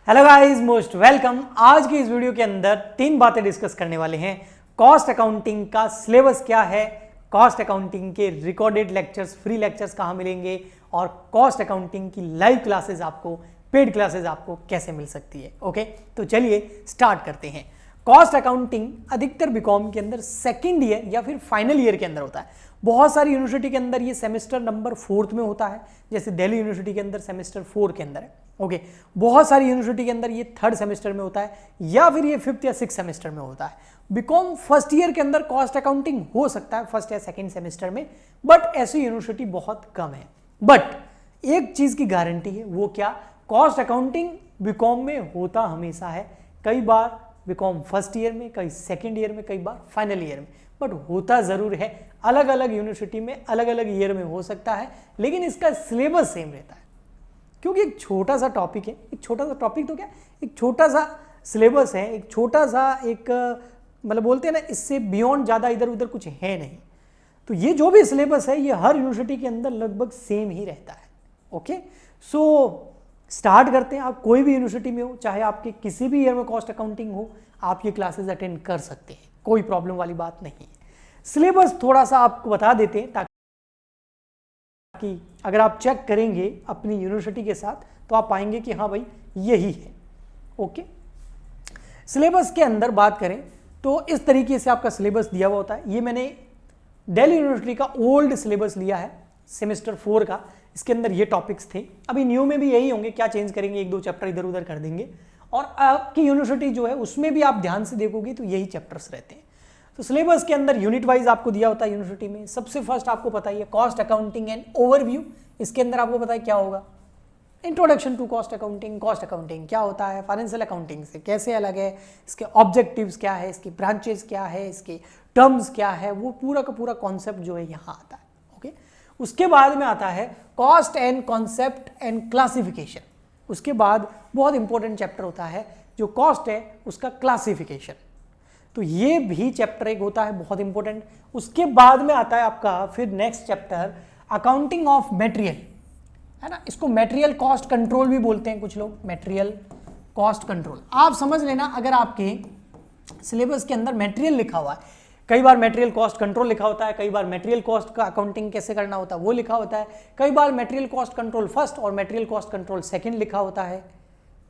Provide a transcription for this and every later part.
Hello guys, most welcome. आज की इस वीडियो के अंदर तीन बातें डिस्कस करने वाले हैं। कॉस्ट अकाउंटिंग का सिलेबस क्या है, कॉस्ट अकाउंटिंग के रिकॉर्डेड लेक्चर्स, फ्री लेक्चर्स कहाँ मिलेंगे, और कॉस्ट अकाउंटिंग की लाइव क्लासेस आपको, पेड क्लासेस आपको कैसे मिल सकती है। ओके, तो चलिए स्टार्ट करते हैं। कॉस्ट अकाउंटिंग अधिकतर बीकॉम के अंदर सेकेंड ईयर या फिर फाइनल ईयर के अंदर होता है। बहुत सारी यूनिवर्सिटी के अंदर ये सेमेस्टर नंबर 4th में होता है, जैसे दिल्ली यूनिवर्सिटी के अंदर सेमेस्टर 4 के अंदर है। ओके, बहुत सारी यूनिवर्सिटी के अंदर ये 3rd सेमेस्टर में होता है या फिर ये 5th या 6th सेमेस्टर में होता है। बीकॉम फर्स्ट ईयर के अंदर कॉस्ट अकाउंटिंग हो सकता है फर्स्ट या सेकेंड सेमेस्टर में, बट ऐसी यूनिवर्सिटी बहुत कम है। बट एक चीज की गारंटी है, वो क्या, कॉस्ट अकाउंटिंग बीकॉम में होता हमेशा है। कई बार बीकॉम फर्स्ट ईयर में, कई सेकेंड ईयर में, कई बार फाइनल ईयर में, बट होता जरूर है। अलग अलग यूनिवर्सिटी में अलग अलग ईयर में हो सकता है, लेकिन इसका सिलेबस सेम रहता है, क्योंकि एक छोटा सा टॉपिक है। एक छोटा सा टॉपिक तो क्या, एक छोटा सा सिलेबस है, एक छोटा सा एक मतलब बोलते हैं ना, इससे बियॉन्ड ज़्यादा इधर उधर कुछ है नहीं। तो ये जो भी सिलेबस है ये हर यूनिवर्सिटी के अंदर लगभग सेम ही रहता है। ओके, सो स्टार्ट करते हैं। आप कोई भी यूनिवर्सिटी में हो, चाहे आपके किसी भी ईयर में कॉस्ट अकाउंटिंग हो, आप ये क्लासेस अटेंड कर सकते हैं, कोई प्रॉब्लम वाली बात नहीं है। सिलेबस थोड़ा सा आपको बता देते हैं ताकि अगर आप चेक करेंगे अपनी यूनिवर्सिटी के साथ तो आप पाएंगे कि हाँ भाई यही है। ओके, सिलेबस के अंदर बात करें तो इस तरीके से आपका सिलेबस दिया हुआ होता है। ये मैंने दिल्ली यूनिवर्सिटी का ओल्ड सिलेबस लिया है, सेमेस्टर 4 का। इसके अंदर ये टॉपिक्स थे, अभी न्यू में भी यही होंगे। क्या चेंज करेंगे, एक दो चैप्टर इधर उधर कर देंगे। और आपकी यूनिवर्सिटी जो है उसमें भी आप ध्यान से देखोगे तो यही चैप्टर्स रहते हैं। तो सिलेबस के अंदर यूनिट वाइज आपको दिया होता है यूनिवर्सिटी में। सबसे फर्स्ट आपको पता ही है कॉस्ट अकाउंटिंग एंड ओवरव्यू। इसके अंदर आपको पता है क्या होगा, introduction to cost accounting, cost accounting क्या होता है, फाइनेंशियल अकाउंटिंग से कैसे अलग है, इसके ऑब्जेक्टिव्स क्या है, इसकी ब्रांचेस क्या है, इसके टर्म्स क्या है, वो पूरा का पूरा कॉन्सेप्ट जो है यहाँ आता है। ओके, उसके बाद में आता है cost and concept and classification. उसके बाद बहुत इंपॉर्टेंट चैप्टर होता है जो कॉस्ट है उसका क्लासिफिकेशन। तो ये भी चैप्टर एक होता है बहुत इंपॉर्टेंट। उसके बाद में आता है आपका फिर next chapter accounting of material, है ना। इसको मटेरियल कॉस्ट कंट्रोल भी बोलते हैं कुछ लोग, मटेरियल कॉस्ट कंट्रोल। आप समझ लेना, अगर आपके सिलेबस के अंदर मटेरियल लिखा हुआ है, कई बार मटेरियल कॉस्ट कंट्रोल लिखा होता है, कई बार मटेरियल कॉस्ट का अकाउंटिंग कैसे करना होता है वो लिखा होता है, कई बार मटेरियल कॉस्ट कंट्रोल फर्स्ट और मटेरियल कॉस्ट कंट्रोल सेकंड लिखा होता है,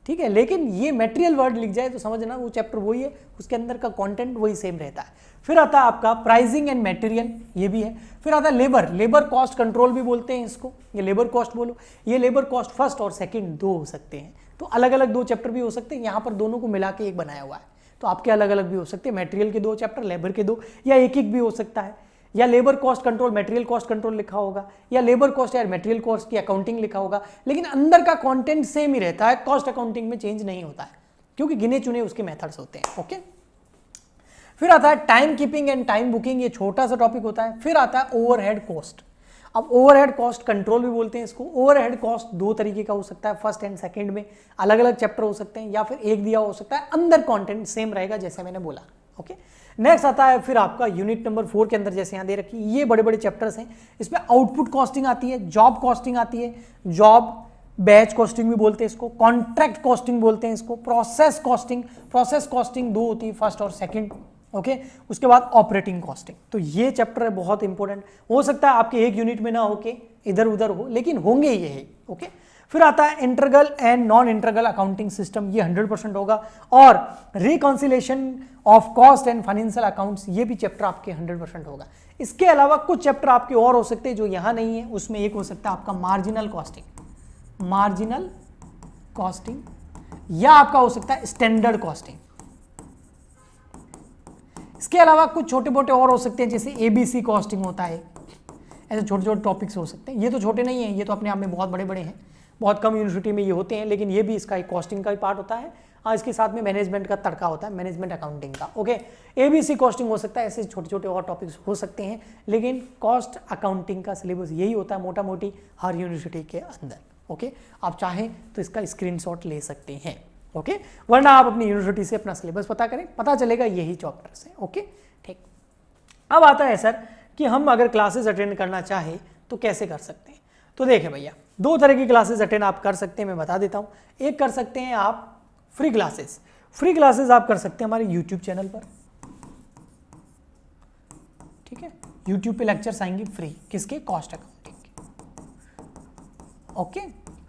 ठीक है। लेकिन ये मटेरियल वर्ड लिख जाए तो समझना वो चैप्टर वही है, उसके अंदर का कंटेंट वही सेम रहता है। फिर आता है आपका प्राइसिंग एंड मटेरियल, ये भी है। फिर आता है लेबर कॉस्ट कंट्रोल भी बोलते हैं इसको, ये लेबर कॉस्ट बोलो। ये लेबर कॉस्ट फर्स्ट और सेकंड दो हो सकते हैं, तो अलग अलग दो चैप्टर भी हो सकते हैं। यहाँ पर दोनों को मिला के एक बनाया हुआ है, तो आपके अलग अलग भी हो सकते हैं। मटेरियल के 2 चैप्टर, लेबर के 2, या एक भी हो सकता है। या labour cost control material cost control लिखा होगा, या लेबर कॉस्ट या मटेरियल कॉस्ट की अकाउंटिंग लिखा होगा, लेकिन अंदर का कंटेंट सेम ही रहता है। कॉस्ट अकाउंटिंग में चेंज नहीं होता है, क्योंकि गिने चुने उसके मेथड्स होते हैं। ओके, फिर आता है time keeping and time booking, ये छोटा सा टॉपिक होता है। फिर आता है ओवरहेड कॉस्ट। अब ओवरहेड कॉस्ट कंट्रोल भी बोलते हैं इसको। ओवरहेड कॉस्ट 2 तरीके का हो सकता है, फर्स्ट एंड सेकंड में अलग अलग चैप्टर हो सकते हैं, या फिर एक दिया हो सकता है, अंदर कंटेंट सेम रहेगा जैसे मैंने बोला। ओके, नेक्स्ट आता है फिर आपका यूनिट नंबर 4 के अंदर, जैसे यहाँ दे रखी, ये बड़े बड़े चैप्टर्स हैं। इसमें आउटपुट कॉस्टिंग आती है, जॉब कॉस्टिंग आती है, जॉब बैच कॉस्टिंग भी बोलते हैं इसको, कॉन्ट्रैक्ट कॉस्टिंग बोलते हैं इसको, प्रोसेस कॉस्टिंग 2 होती है, फर्स्ट और सेकंड। ओके, उसके बाद ऑपरेटिंग कॉस्टिंग। तो ये चैप्टर है बहुत इंपॉर्टेंट। हो सकता है आपके एक यूनिट में ना हो के इधर उधर हो, लेकिन होंगे ये। ओके, फिर आता है integral and non integral accounting system, ये 100% होगा। और reconciliation of cost and financial accounts, ये भी चैप्टर आपके 100% होगा। इसके अलावा कुछ चैप्टर आपके और हो सकते हैं जो यहाँ नहीं है। उसमें एक हो सकता है आपका मार्जिनल कॉस्टिंग, या आपका हो सकता है स्टैंडर्ड कॉस्टिंग। इसके अलावा कुछ छोटे मोटे और हो सकते हैं, जैसे ABC कॉस्टिंग होता है। ऐसे छोटे छोटे टॉपिक्स हो सकते हैं। ये तो छोटे नहीं हैं, ये तो अपने आप में बहुत बड़े बड़े हैं। बहुत कम यूनिवर्सिटी में ये होते हैं, लेकिन ये भी इसका एक कॉस्टिंग का ही पार्ट होता है। हाँ, इसके साथ में मैनेजमेंट का तड़का होता है, मैनेजमेंट अकाउंटिंग का। ओके, ABC कॉस्टिंग हो सकता है। ऐसे छोटे छोटे और टॉपिक्स हो सकते हैं, लेकिन कॉस्ट अकाउंटिंग का सिलेबस यही होता है मोटा मोटी हर यूनिवर्सिटी के अंदर। ओके, आप चाहें तो इसका स्क्रीनशॉट ले सकते हैं। ओके, वरना आप अपनी यूनिवर्सिटी से अपना सिलेबस पता करें, पता चलेगा यही चैप्टर्स हैं। ओके, ठीक। अब आता है सर कि हम अगर क्लासेस अटेंड करना चाहें तो कैसे कर सकते हैं। तो देखें भैया, 2 तरह की क्लासेस अटेंड आप कर सकते हैं, मैं बता देता हूँ। एक कर सकते हैं आप फ्री क्लासेस, फ्री क्लासेस आप कर सकते हैं हमारे यूट्यूब चैनल पर, ठीक है। यूट्यूब पे लेक्चर्स आएंगे फ्री, किसके? कॉस्ट अकाउंटिंग के। ओके,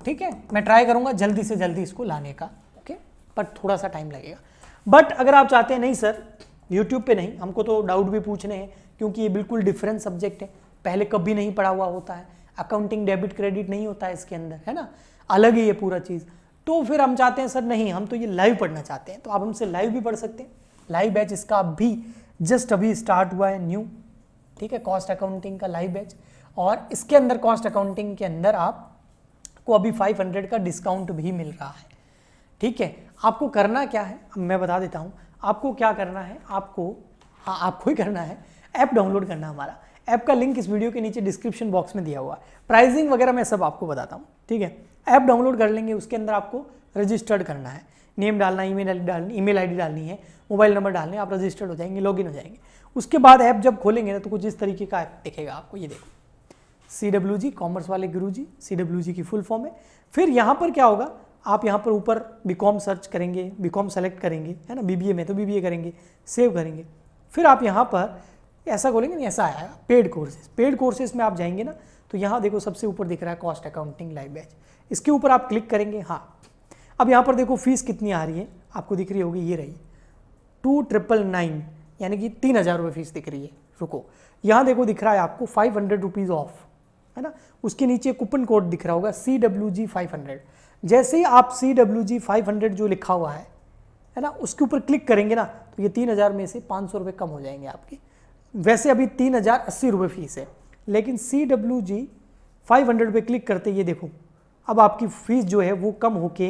ठीक है, मैं ट्राई करूंगा जल्दी से जल्दी इसको लाने का, ओके, बट थोड़ा सा टाइम लगेगा। बट अगर आप चाहते हैं नहीं सर यूट्यूब पे नहीं, हमको तो डाउट भी पूछने हैं क्योंकि ये बिल्कुल डिफरेंट सब्जेक्ट है, पहले कभी नहीं पढ़ा हुआ होता है, अकाउंटिंग डेबिट क्रेडिट नहीं होता है इसके अंदर, है ना, अलग ही ये पूरा चीज़। तो फिर हम चाहते हैं सर नहीं, हम तो ये लाइव पढ़ना चाहते हैं, तो आप हमसे लाइव भी पढ़ सकते हैं। लाइव बैच इसका अभी जस्ट अभी स्टार्ट हुआ है न्यू, ठीक है, कॉस्ट अकाउंटिंग का लाइव बैच। और इसके अंदर कॉस्ट अकाउंटिंग के अंदर आपको अभी 500 का डिस्काउंट भी मिल रहा है, ठीक है। आपको करना क्या है मैं बता देता हूँ, आपको क्या करना है, आपको ही करना है, ऐप डाउनलोड करना है हमारा। ऐप का लिंक इस वीडियो के नीचे डिस्क्रिप्शन बॉक्स में दिया हुआ है, प्राइसिंग वगैरह मैं सब आपको बताता हूँ, ठीक है। ऐप डाउनलोड कर लेंगे, उसके अंदर आपको रजिस्टर्ड करना है, नेम डालना है, ईमेल आईडी डालनी है, मोबाइल नंबर डालने, आप रजिस्टर्ड हो जाएंगे, लॉगिन हो जाएंगे। उसके बाद ऐप जब खोलेंगे ना तो कुछ इस तरीके का ऐप दिखेगा आपको, ये देखो CWG कॉमर्स वाले गुरुजी, CWG की फुल फॉर्म है। फिर यहाँ पर क्या होगा, आप यहाँ पर ऊपर बीकॉम सर्च करेंगे, बीकॉम सेलेक्ट करेंगे, है ना, BBA में तो BBA करेंगे, सेव करेंगे। फिर आप यहाँ पर ऐसा खोलेंगे नहीं, ऐसा आएगा पेड कोर्सेज। पेड कोर्सेज में आप जाएंगे ना तो यहाँ देखो सबसे ऊपर दिख रहा है कॉस्ट अकाउंटिंग लाइव बैच, इसके ऊपर आप क्लिक करेंगे। हाँ, अब यहाँ पर देखो फीस कितनी आ रही है, आपको दिख रही होगी, ये रही 2999, यानी कि 3000 रुपये फीस दिख रही है। रुको, यहाँ देखो दिख रहा है आपको 500 रुपीज़ ऑफ, है ना, उसके नीचे कूपन कोड दिख रहा होगा CWG 500। जैसे ही आप CWG 500 जो लिखा हुआ है ना, उसके ऊपर क्लिक करेंगे ना तो ये 3000 में से 500 रुपये कम हो जाएंगे आपकी। वैसे अभी 3080 रुपये फीस है, लेकिन CWG 500 पे क्लिक करते ये देखो अब आपकी फीस जो है वो कम होके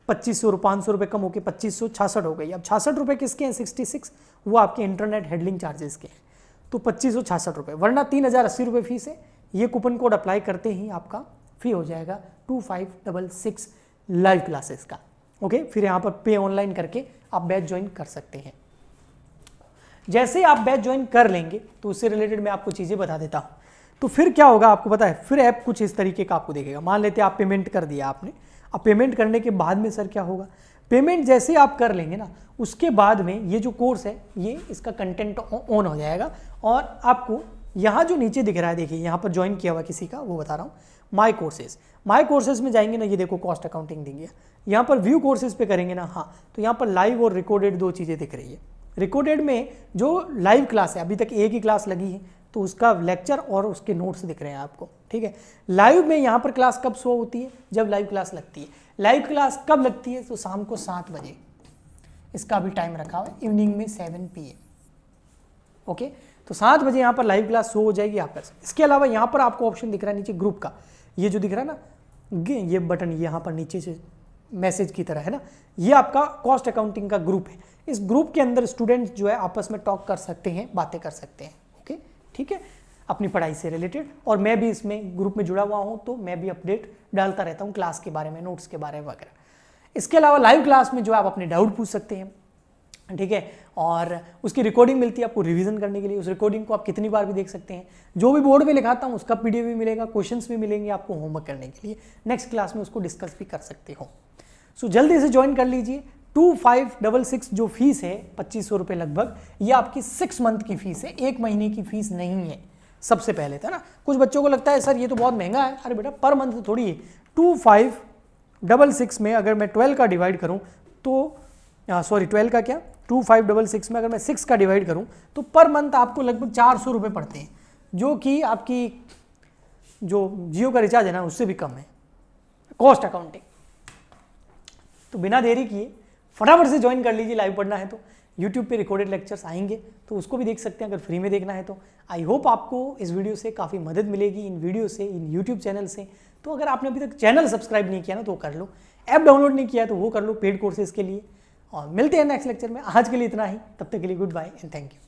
2500 500 रुपये कम होके 2566 हो गई। अब 66 रुपये किसके हैं? 66, वो आपके इंटरनेट हैंडलिंग चार्जेस के हैं, तो 2566 रुपये, वरना 3080 रुपये फीस है। ये कूपन कोड अप्लाई करते ही आपका फी हो जाएगा 2566 लाइव क्लासेस का, ओके। फिर यहाँ पर पे ऑनलाइन करके आप बैच ज्वाइन कर सकते हैं। जैसे आप बैच ज्वाइन कर लेंगे तो उससे रिलेटेड मैं आपको चीज़ें बता देता हूँ। तो फिर क्या होगा आपको पता है, फिर ऐप कुछ इस तरीके का आपको देखेगा। मान लेते हैं आप पेमेंट कर दिया आपने, अब पेमेंट करने के बाद में सर क्या होगा, पेमेंट जैसे आप कर लेंगे ना उसके बाद में ये जो कोर्स है ये इसका कंटेंट ऑन हो जाएगा और आपको यहाँ जो नीचे दिख रहा है, देखिए यहाँ पर ज्वाइन किया हुआ किसी का, वो बता रहा हूँ, माई कोर्सेज में जाएंगे ना, ये देखो कॉस्ट अकाउंटिंग देंगे, यहाँ पर व्यू कोर्सेज पे करेंगे ना, हाँ, तो यहाँ पर लाइव और रिकॉर्डेड दो चीज़ें दिख रही है। रिकॉर्डेड में जो लाइव क्लास है, अभी तक एक ही क्लास लगी है तो उसका लेक्चर और उसके नोट्स दिख रहे हैं आपको, ठीक है। लाइव में यहाँ पर क्लास कब शो होती है, जब लाइव क्लास लगती है। लाइव क्लास कब लगती है, तो शाम को 7 बजे, इसका भी टाइम रखा हुआ है, इवनिंग में 7 PM, ओके। तो 7 बजे यहाँ पर लाइव क्लास शो हो जाएगी आप कर सकते। इसके अलावा यहाँ पर आपको ऑप्शन दिख रहा है नीचे ग्रुप का, ये जो दिख रहा है ना, ये बटन यहाँ पर नीचे से मैसेज की तरह है ना, ये आपका कॉस्ट अकाउंटिंग का ग्रुप है। इस ग्रुप के अंदर स्टूडेंट्स जो है आपस में टॉक कर सकते हैं, बातें कर सकते हैं, ओके, ठीक है, अपनी पढ़ाई से रिलेटेड। और मैं भी इसमें ग्रुप में जुड़ा हुआ हूँ तो मैं भी अपडेट डालता रहता हूँ क्लास के बारे में, नोट्स के बारे में वगैरह। इसके अलावा लाइव क्लास में जो है आप अपने डाउट पूछ सकते हैं, ठीक है, और उसकी रिकॉर्डिंग मिलती है आपको रिवीजन करने के लिए। उस रिकॉर्डिंग को आप कितनी बार भी देख सकते हैं। जो भी बोर्ड में लिखाता हूँ उसका PDF भी मिलेगा, क्वेश्चंस भी मिलेंगे आपको होमवर्क करने के लिए। नेक्स्ट क्लास में उसको डिस्कस भी कर सकते हो। सो जल्दी से ज्वाइन कर लीजिए। 2566 जो फीस है 2500 रुपये लगभग, ये आपकी 6 मंथ की फीस है, 1 महीने की फीस नहीं है। सबसे पहले था ना, कुछ बच्चों को लगता है सर ये तो बहुत महंगा है, अरे बेटा पर मंथ थोड़ी है। 2566 में अगर मैं 12 का डिवाइड करूँ तो 12 का क्या, 2566 में अगर मैं 6 का डिवाइड करूँ तो पर मंथ आपको लगभग 400 रुपये पड़ते हैं, जो कि आपकी जो जियो का रिचार्ज है ना उससे भी कम है कॉस्ट अकाउंटिंग। तो बिना देरी किए फटाफट से ज्वाइन कर लीजिए। लाइव पढ़ना है तो यूट्यूब पे रिकॉर्डेड लेक्चर्स आएंगे तो उसको भी देख सकते हैं अगर फ्री में देखना है तो। आई होप आपको इस वीडियो से काफ़ी मदद मिलेगी, इन वीडियो से, इन यूट्यूब चैनल से। तो अगर आपने अभी तक चैनल सब्सक्राइब नहीं किया ना तो कर लो, ऐप डाउनलोड नहीं किया तो वो कर लो पेड कोर्सेज के लिए। और मिलते हैं नेक्स्ट लेक्चर में। आज के लिए इतना ही, तब तक के लिए goodbye and thank you.